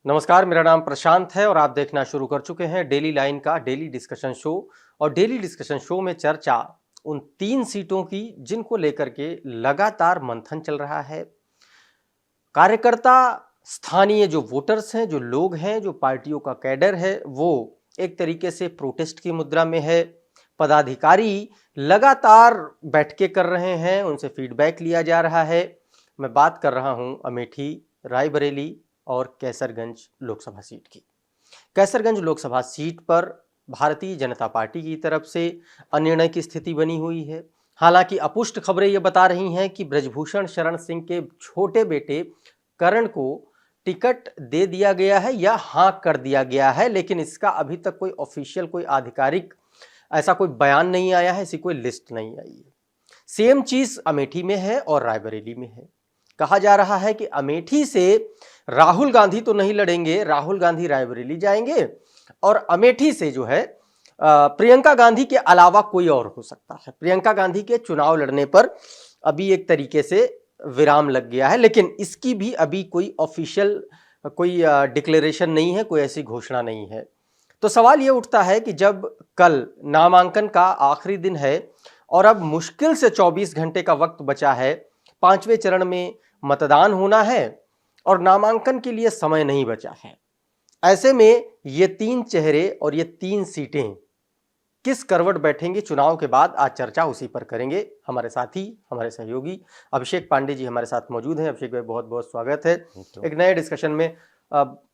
नमस्कार, मेरा नाम प्रशांत है और आप देखना शुरू कर चुके हैं डेली लाइन का डेली डिस्कशन शो। और डेली डिस्कशन शो में चर्चा उन 3 सीटों की जिनको लेकर के लगातार मंथन चल रहा है। कार्यकर्ता, स्थानीय जो वोटर्स हैं, जो लोग हैं, जो पार्टियों का कैडर है, वो एक तरीके से प्रोटेस्ट की मुद्रा में है। पदाधिकारी लगातार बैठकें कर रहे हैं, उनसे फीडबैक लिया जा रहा है। मैं बात कर रहा हूं अमेठी, रायबरेली और कैसरगंज लोकसभा सीट की। कैसरगंज लोकसभा सीट पर भारतीय जनता पार्टी की तरफ से अनिर्णय की स्थिति बनी हुई है। हालांकि अपुष्ट खबरें ये बता रही हैं कि ब्रजभूषण शरण सिंह के छोटे बेटे करण को टिकट दे दिया गया है या हाँ कर दिया गया है, लेकिन इसका अभी तक कोई ऑफिशियल, कोई आधिकारिक ऐसा कोई बयान नहीं आया है, ऐसी कोई लिस्ट नहीं आई है। सेम चीज अमेठी में है और रायबरेली में है। कहा जा रहा है कि अमेठी से राहुल गांधी तो नहीं लड़ेंगे, राहुल गांधी रायबरेली जाएंगे और अमेठी से जो है प्रियंका गांधी के अलावा कोई और हो सकता है। प्रियंका गांधी के चुनाव लड़ने पर अभी एक तरीके से विराम लग गया है, लेकिन इसकी भी अभी कोई ऑफिशियल कोई डिक्लेरेशन नहीं है, कोई ऐसी घोषणा नहीं है। तो सवाल यह उठता है कि जब कल नामांकन का आखिरी दिन है और अब मुश्किल से 24 घंटे का वक्त बचा है, 5वें चरण में मतदान होना है और नामांकन के लिए समय नहीं बचा है, ऐसे में ये 3 चेहरे और ये 3 सीटें किस करवट बैठेंगे चुनाव के बाद, आज चर्चा उसी पर करेंगे। हमारे साथी, हमारे सहयोगी अभिषेक पांडे जी हमारे साथ मौजूद हैं। अभिषेक भाई, बहुत बहुत स्वागत है एक नए डिस्कशन में।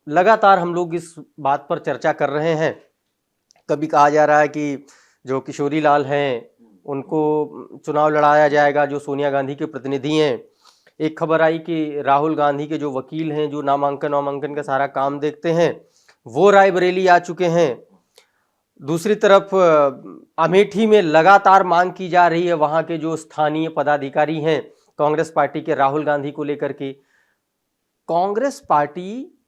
लगातार हम लोग इस बात पर चर्चा कर रहे हैं। कभी कहा जा रहा है कि जो किशोरी लाल हैं उनको चुनाव लड़ाया जाएगा, जो सोनिया गांधी के प्रतिनिधि हैं। एक खबर आई कि राहुल गांधी के जो वकील हैं, जो नामांकन का सारा काम देखते हैं, वो रायबरेली आ चुके हैं। दूसरी तरफ अमेठी में लगातार मांग की जा रही है, वहां के जो स्थानीय पदाधिकारी हैं कांग्रेस पार्टी के, राहुल गांधी को लेकर के। कांग्रेस पार्टी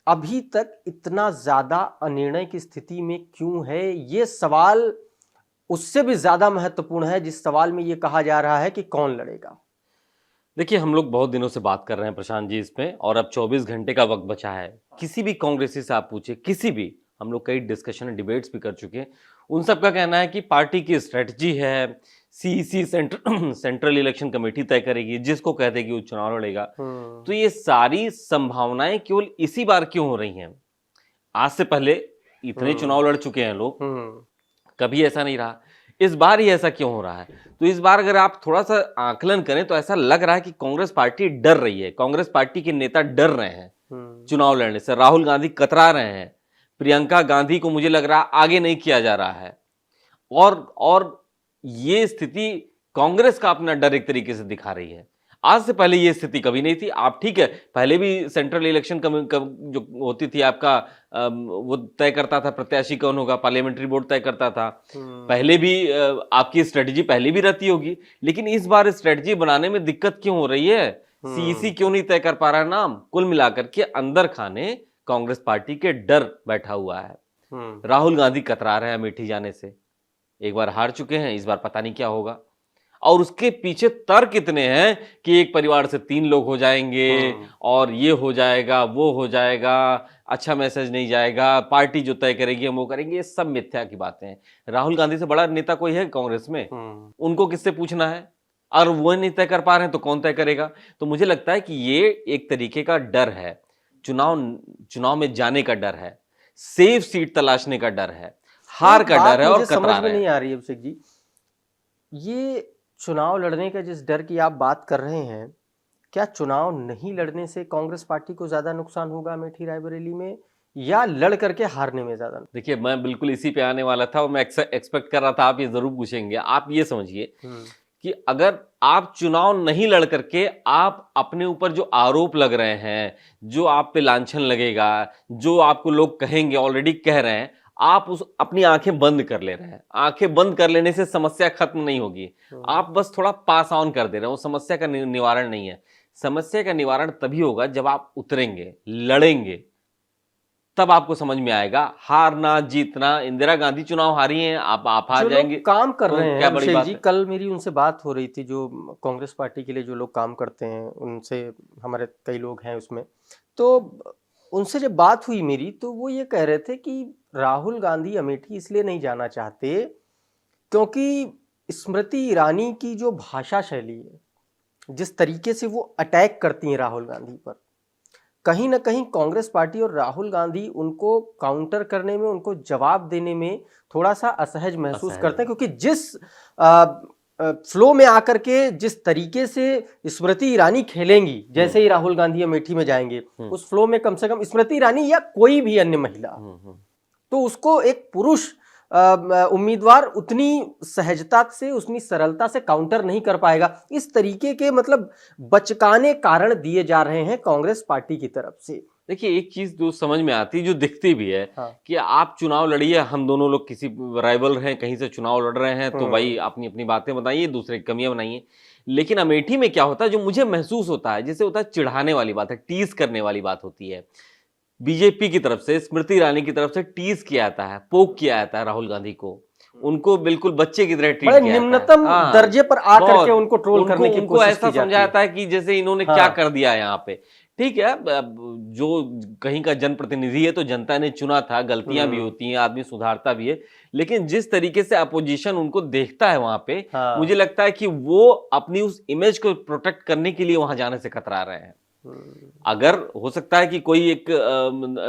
अभी तक इतना ज्यादा अनिर्णय की स्थिति में क्यों है, ये सवाल उससे भी ज्यादा महत्वपूर्ण है जिस सवाल में ये कहा जा रहा है कि कौन लड़ेगा। देखिए, हम लोग बहुत दिनों से बात कर रहे हैं प्रशांत जी इस पे, और अब 24 घंटे का वक्त बचा है। किसी भी कांग्रेसी से आप पूछिए, किसी भी, हम लोग कई डिस्कशन डिबेट्स भी कर चुके हैं, उन सब का कहना है कि पार्टी की स्ट्रेटजी है, सीईसी सेंट्रल इलेक्शन कमेटी तय करेगी, जिसको कहते हैं कि वो चुनाव लड़ेगा। तो ये सारी संभावनाएं केवल इसी बार क्यों हो रही हैं? आज से पहले इतने चुनाव लड़ चुके हैं लोग, कभी ऐसा नहीं रहा। इस बार ही ऐसा क्यों हो रहा है? तो इस बार अगर आप थोड़ा सा आकलन करें तो ऐसा लग रहा है कि कांग्रेस पार्टी डर रही है, कांग्रेस पार्टी के नेता डर रहे हैं चुनाव लड़ने से। राहुल गांधी कतरा रहे हैं, प्रियंका गांधी को मुझे लग रहा आगे नहीं किया जा रहा है, और ये स्थिति कांग्रेस का अपना डर एक तरीके से दिखा रही है। आज से पहले ये स्थिति कभी नहीं थी। आप ठीक है, पहले भी सेंट्रल इलेक्शन जो होती थी आपका, वो तय करता था प्रत्याशी कौन होगा, पार्लियामेंट्री बोर्ड तय करता था। पहले भी आपकी स्ट्रेटजी पहले भी रहती होगी, लेकिन इस बार स्ट्रेटजी बनाने में दिक्कत क्यों हो रही है? सीईसी क्यों नहीं तय कर पा रहा है नाम? कुल मिलाकर के अंदर खाने कांग्रेस पार्टी के डर बैठा हुआ है। राहुल गांधी कतरा रहे हैं अमेठी जाने से, एक बार हार चुके हैं, इस बार पता नहीं क्या होगा। और उसके पीछे तर्क इतने हैं कि एक परिवार से 3 लोग हो जाएंगे और ये हो जाएगा, वो हो जाएगा, अच्छा मैसेज नहीं जाएगा, पार्टी जो तय करेगी हम वो करेंगे। ये सब मिथ्या की बातें हैं। राहुल गांधी से बड़ा नेता कोई है कांग्रेस में? उनको किससे पूछना है? और वो नहीं तय कर पा रहे हैं तो कौन तय करेगा? तो मुझे लगता है कि ये एक तरीके का डर है, चुनाव में जाने का डर है, सेफ सीट तलाशने का डर है, हार का डर है, और समझ में नहीं आ रही है अभिषेक जी, ये चुनाव लड़ने का जिस डर की आप बात कर रहे हैं, क्या चुनाव नहीं लड़ने से कांग्रेस पार्टी को ज्यादा नुकसान होगा अमेठी रायबरेली में, या लड़ करके हारने में ज्यादा? देखिए, मैं बिल्कुल इसी पे आने वाला था और मैं एक्सपेक्ट कर रहा था आप ये जरूर पूछेंगे। आप ये समझिए कि अगर आप चुनाव नहीं लड़ करके आप अपने ऊपर जो आरोप लग रहे हैं, जो आप पे लांछन लगेगा, जो आपको लोग कहेंगे, ऑलरेडी कह रहे हैं, आप उस अपनी आंखें बंद कर ले रहे हैं। आंखें बंद कर लेने से समस्या खत्म नहीं होगी, आप बस थोड़ा पास ऑन कर दे रहे हो। समस्या का निवारण नहीं है। समस्या का निवारण तभी होगा जब आप उतरेंगे, लड़ेंगे, तब आपको समझ में आएगा। हारना जीतना, इंदिरा गांधी चुनाव हारी हैं, आप हार जाएंगे। काम कर रहे हैं क्या बड़ी बात जी, है? कल मेरी उनसे बात हो रही थी, जो कांग्रेस पार्टी के लिए जो लोग काम करते हैं, उनसे, हमारे कई लोग हैं उसमें, तो उनसे जब बात हुई मेरी तो वो ये कह रहे थे कि राहुल गांधी अमेठी इसलिए नहीं जाना चाहते क्योंकि स्मृति ईरानी की जो भाषा शैली है, जिस तरीके से वो अटैक करती हैं राहुल गांधी पर, कहीं ना कहीं कांग्रेस पार्टी और राहुल गांधी उनको काउंटर करने में, उनको जवाब देने में थोड़ा सा असहज महसूस करते हैं, क्योंकि जिस फ्लो में आकर के जिस तरीके से स्मृति ईरानी खेलेंगी, जैसे ही राहुल गांधी अमेठी में जाएंगे, उस फ्लो में कम से कम स्मृति ईरानी या कोई भी अन्य महिला, तो उसको एक पुरुष उम्मीदवार उतनी सहजता से, उतनी सरलता से काउंटर नहीं कर पाएगा। इस तरीके के मतलब बचकाने कारण दिए जा रहे हैं कांग्रेस पार्टी की तरफ से। देखिए, एक चीज जो समझ में आती, जो दिखती भी है, हाँ। कि आप चुनाव लड़िए, हम दोनों लोग किसी राइवल हैं, कहीं से चुनाव लड़ रहे हैं, तो भाई अपनी अपनी बातें बताइए, दूसरे की कमियां बनाइए। लेकिन अमेठी में क्या होता है, जो मुझे महसूस होता है, जैसे होता है चिढ़ाने वाली बात है, टीज करने वाली बात होती है। बीजेपी की तरफ से, स्मृति ईरानी की तरफ से टीज किया जाता है, पोक किया जाता है राहुल गांधी को, उनको बिल्कुल बच्चे की तरह ट्रीट किया निम्नतम दर्जे पर आकर के उनको ट्रोल करने की कोशिश की जाती है। ऐसा समझा जाता है कि जैसे इन्होंने क्या कर दिया यहाँ पे। ठीक है, जो कहीं का जनप्रतिनिधि है तो जनता ने चुना था, गलतियां भी होती हैं, आदमी सुधारता भी है, लेकिन जिस तरीके से अपोजिशन उनको देखता है वहां पे, मुझे लगता है कि वो अपनी उस इमेज को प्रोटेक्ट करने के लिए वहां जाने से कतरा रहे हैं। अगर हो सकता है कि कोई एक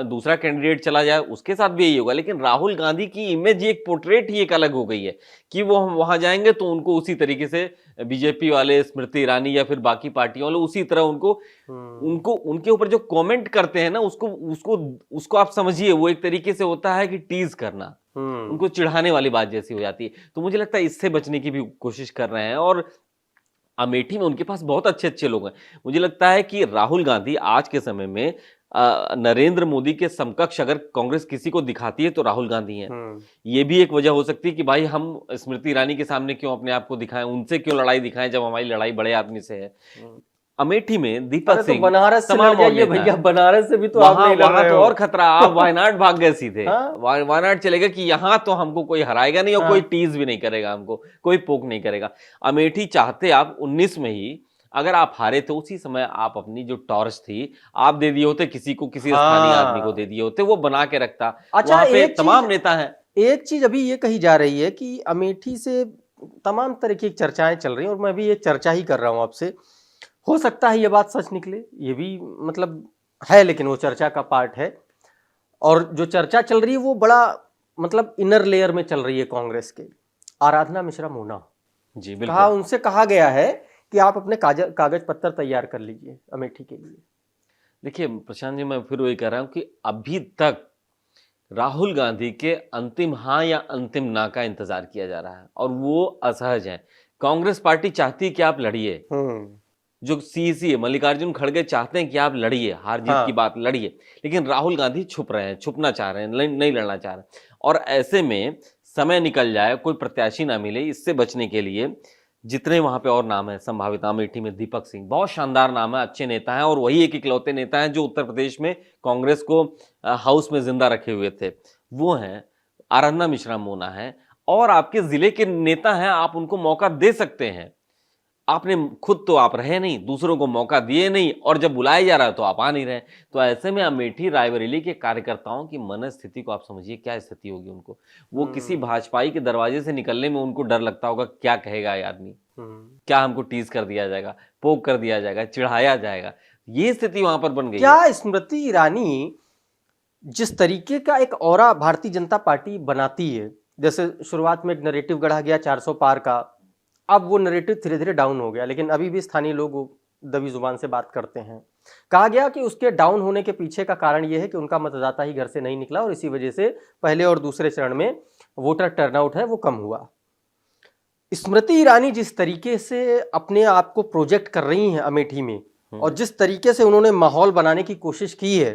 दूसरा कैंडिडेट चला जाए, उसके साथ भी यही होगा, लेकिन राहुल गांधी की इमेज, एक पोर्ट्रेट ही एक अलग हो गई है कि वो वहां जाएंगे तो उनको उसी तरीके से बीजेपी वाले, स्मृति ईरानी या फिर बाकी पार्टियों वाले उसी तरह उनको उनके ऊपर जो कमेंट करते हैं ना, उसको आप समझिए, वो एक तरीके से होता है कि टीज करना, उनको चिढ़ाने वाली बात जैसी हो जाती है। तो मुझे लगता है इससे बचने की भी कोशिश कर रहे हैं, और अमेठी में उनके पास बहुत अच्छे अच्छे लोग हैं। मुझे लगता है कि राहुल गांधी आज के समय में नरेंद्र मोदी के समकक्ष अगर कांग्रेस किसी को दिखाती है तो राहुल गांधी हैं। ये भी एक वजह हो सकती है कि भाई हम स्मृति ईरानी के सामने क्यों अपने आप को दिखाएं, उनसे क्यों लड़ाई दिखाएं, जब हमारी लड़ाई बड़े आदमी से है। अमेठी में दीपक सिंह, बनारस से लड़ जाइए भैया, बनारस से भी तो आप नहीं लड़ रहे तो हो। और खतरा, आप वायनाड भाग गए सीधे। वायनाड चलेगा कि यहाँ तो हमको कोई हराएगा नहीं, और कोई टीज भी नहीं करेगा, हमको कोई पोक नहीं करेगा। अमेठी चाहते आप 19 में ही, अगर आप हारे तो उसी समय आप अपनी जो टॉर्च थी आप दे दिए होते, किसी को, किसी स्थानीय आदमी को दे दिए होते, वो बना के रखता। अच्छा, वहां पे तमाम नेता हैं। एक चीज अभी ये कही जा रही है कि अमेठी से तमाम तरह की चर्चाएं चल रही हैं, और मैं भी ये चर्चा ही कर रहा हूं आपसे। हो सकता है ये बात सच निकले, ये भी मतलब है, लेकिन वो चर्चा का पार्ट है। और जो चर्चा चल रही है वो बड़ा मतलब इनर लेयर में चल रही है कांग्रेस के। आराधना मिश्रा मोना जी, बिल्कुल, उनसे कहा गया है कि आप अपने कागज पत्तर तैयार कर लीजिए अमेठी के लिए। देखिए प्रशांत जी, मैं फिर वही कह रहा हूं कि अभी तक राहुल गांधी के अंतिम हाँ या अंतिम ना का इंतजार किया जा रहा है, और वो असहज है। कांग्रेस पार्टी चाहती है कि आप लड़िए, जो सीईसी है मल्लिकार्जुन खड़गे चाहते हैं कि आप लड़िए, हार जीत की बात लड़िए, लेकिन राहुल गांधी छुप रहे हैं, छुपना चाह रहे हैं, नहीं लड़ना चाह रहे हैं। और ऐसे में समय निकल जाए, कोई प्रत्याशी ना मिले, इससे बचने के लिए जितने वहां पे और नाम है संभावित, अमेठी में दीपक सिंह बहुत शानदार नाम है, अच्छे नेता हैं, और वही एक इकलौते नेता हैं जो उत्तर प्रदेश में कांग्रेस को हाउस में जिंदा रखे हुए थे, वो हैं। आराधना मिश्रा मोना है, और आपके जिले के नेता हैं, आप उनको मौका दे सकते हैं। आपने खुद तो आप रहे नहीं, दूसरों को मौका दिए नहीं, और जब बुलाया जा रहा है तो आप आ नहीं रहे। तो ऐसे में अमेठी रायबरेली के कार्यकर्ताओं की मनस्थिति को आप समझिए, क्या स्थिति होगी उनको। वो किसी भाजपाई के दरवाजे से निकलने में उनको डर लगता होगा, क्या कहेगा ये आदमी, क्या हमको टीज कर दिया जाएगा, पोक कर दिया जाएगा, चिढ़ाया जाएगा, ये स्थिति वहां पर बन गई। क्या स्मृति ईरानी जिस तरीके का एक ऑरा भारतीय जनता पार्टी बनाती है, जैसे शुरुआत में एक नैरेटिव गढ़ा गया 400 पार का, अब वो नैरेटिव धीरे धीरे डाउन हो गया, लेकिन अभी भी स्थानीय लोग दबी जुबान से बात करते हैं। कहा गया कि उसके डाउन होने के पीछे का कारण यह है कि उनका मतदाता ही घर से नहीं निकला, और इसी वजह से पहले और दूसरे चरण में वोटर टर्नआउट है वो कम हुआ। स्मृति ईरानी जिस तरीके से अपने आप को प्रोजेक्ट कर रही हैं अमेठी में, और जिस तरीके से उन्होंने माहौल बनाने की कोशिश की है,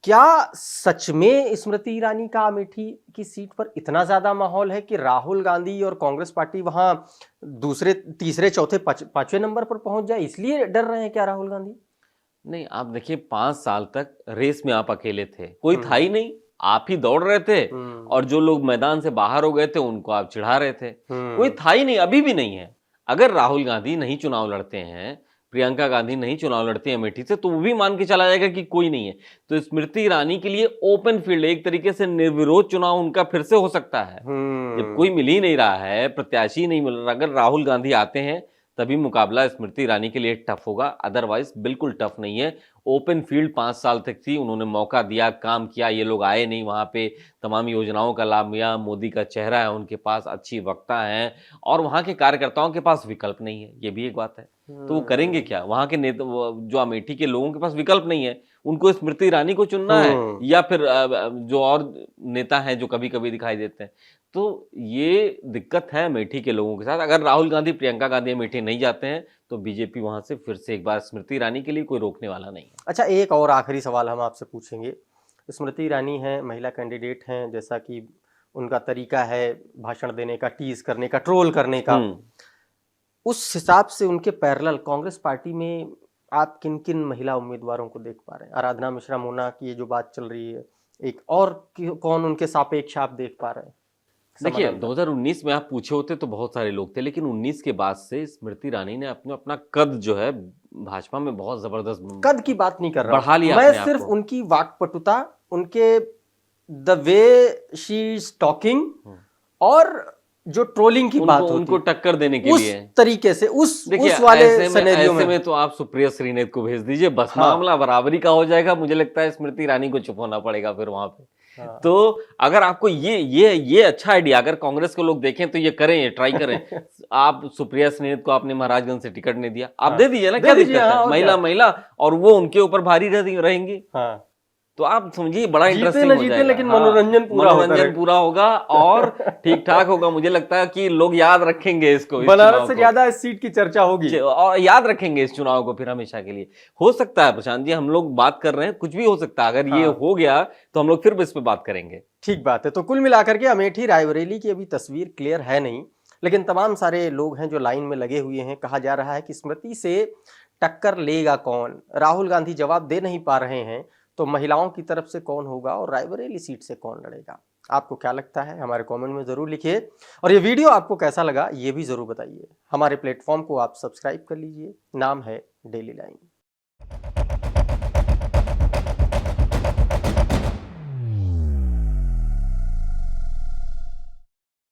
क्या सच में स्मृति ईरानी का अमेठी की सीट पर इतना ज्यादा माहौल है कि राहुल गांधी और कांग्रेस पार्टी वहां दूसरे, तीसरे, चौथे, पांचवें नंबर पर पहुंच जाए, इसलिए डर रहे हैं क्या राहुल गांधी? नहीं, आप देखिए 5 साल तक रेस में आप अकेले थे, कोई था ही नहीं, आप ही दौड़ रहे थे, और जो लोग मैदान से बाहर हो गए थे उनको आप चिढ़ा रहे थे। कोई था ही नहीं, अभी भी नहीं है। अगर राहुल गांधी नहीं चुनाव लड़ते हैं प्रियंका गांधी नहीं चुनाव लड़ती है अमेठी से, तो वो भी मान के चला जाएगा कि कोई नहीं है। तो स्मृति ईरानी के लिए ओपन फील्ड, एक तरीके से निर्विरोध चुनाव उनका फिर से हो सकता है। जब कोई मिल ही नहीं रहा है, प्रत्याशी नहीं मिल रहा, अगर राहुल गांधी आते हैं तभी मुकाबला स्मृति ईरानी के लिए टफ होगा, अदरवाइज बिल्कुल टफ नहीं है। ओपन फील्ड 5 साल तक थी, उन्होंने मौका दिया, काम किया, ये लोग आए नहीं वहां पे, तमाम योजनाओं का लाभ लिया, मोदी का चेहरा है उनके पास, अच्छी वक्ता हैं, और वहां के कार्यकर्ताओं के पास विकल्प नहीं है, ये भी एक बात है। तो वो करेंगे क्या? वहां के नेता, जो अमेठी के लोगों के पास विकल्प नहीं है, उनको स्मृति ईरानी को चुनना है या फिर जो और नेता हैं जो कभी कभी दिखाई देते हैं। तो ये दिक्कत है अमेठी के लोगों के साथ। अगर राहुल गांधी, प्रियंका गांधी अमेठी नहीं जाते हैं तो बीजेपी वहां से फिर से एक बार स्मृति ईरानी के लिए कोई रोकने वाला नहीं है। अच्छा, एक और आखिरी सवाल हम आपसे पूछेंगे। स्मृति ईरानी है, महिला कैंडिडेट हैं, जैसा कि उनका तरीका है भाषण देने का, टीज करने का, ट्रोल करने का, उस हिसाब से उनके पैरेलल कांग्रेस पार्टी में आप किन किन महिला उम्मीदवारों को देख पा रहे हैं? आराधना मिश्रा मोना की ये जो बात चल रही है, एक और कौन उनके सापेक्ष आप देख पा रहे हैं? देखिए, 2019 में आप पूछे होते तो बहुत सारे लोग थे, लेकिन 19 के बाद से स्मृति ईरानी ने अपना कद जो है भाजपा में बहुत जबरदस्त, कद की बात नहीं कर रहा बढ़ा लिया मैं, सिर्फ उनकी वाक्पटुता, उनके the way she is talking, और जो ट्रोलिंग की बात होती, उनको टक्कर देने के उस लिए तरीके से, उस वाले सिनेरियो में तो आप सुप्रिया श्रीनेत को भेज दीजिए, बस मामला बराबरी का हो जाएगा। मुझे लगता है स्मृति ईरानी को चुप होना पड़ेगा फिर वहां पे। तो अगर आपको ये अच्छा आइडिया, अगर कांग्रेस के लोग देखें तो ये करें, ये ट्राई करें। आप सुप्रिया श्रीनेत को आपने महाराजगंज से टिकट नहीं दिया, आप दे दीजिए ना, क्या दिक्कत है? महिला और वो उनके ऊपर भारी रहेंगी। तो आप समझिए बड़ा इंटरेस्टिंग हो जाएगा, लेकिन मनोरंजन पूरा होगा और ठीक ठाक होगा। मुझे लगता है कि लोग याद रखेंगे इसको, बनारस से ज्यादा इस सीट की चर्चा होगी और याद रखेंगे इस चुनाव को फिर हमेशा के लिए। हो सकता है प्रशांत जी, हम लोग बात कर रहे हैं, कुछ भी हो सकता है। अगर ये हो गया तो हम लोग फिर इस पे बात करेंगे। ठीक बात है। तो कुल मिलाकर के अमेठी रायबरेली की अभी तस्वीर क्लियर है नहीं, लेकिन तमाम सारे लोग हैं जो लाइन में लगे हुए हैं। कहा जा रहा है कि स्मृति से टक्कर लेगा कौन? राहुल गांधी जवाब दे नहीं पा रहे हैं, तो महिलाओं की तरफ से कौन होगा और रायबरेली सीट से कौन लड़ेगा? आपको क्या लगता है? हमारे कमेंट में ज़रूर लिखिए, और ये वीडियो आपको कैसा लगा ये भी ज़रूर बताइए। हमारे प्लेटफॉर्म को आप सब्सक्राइब कर लीजिए, नाम है डेली लाइन।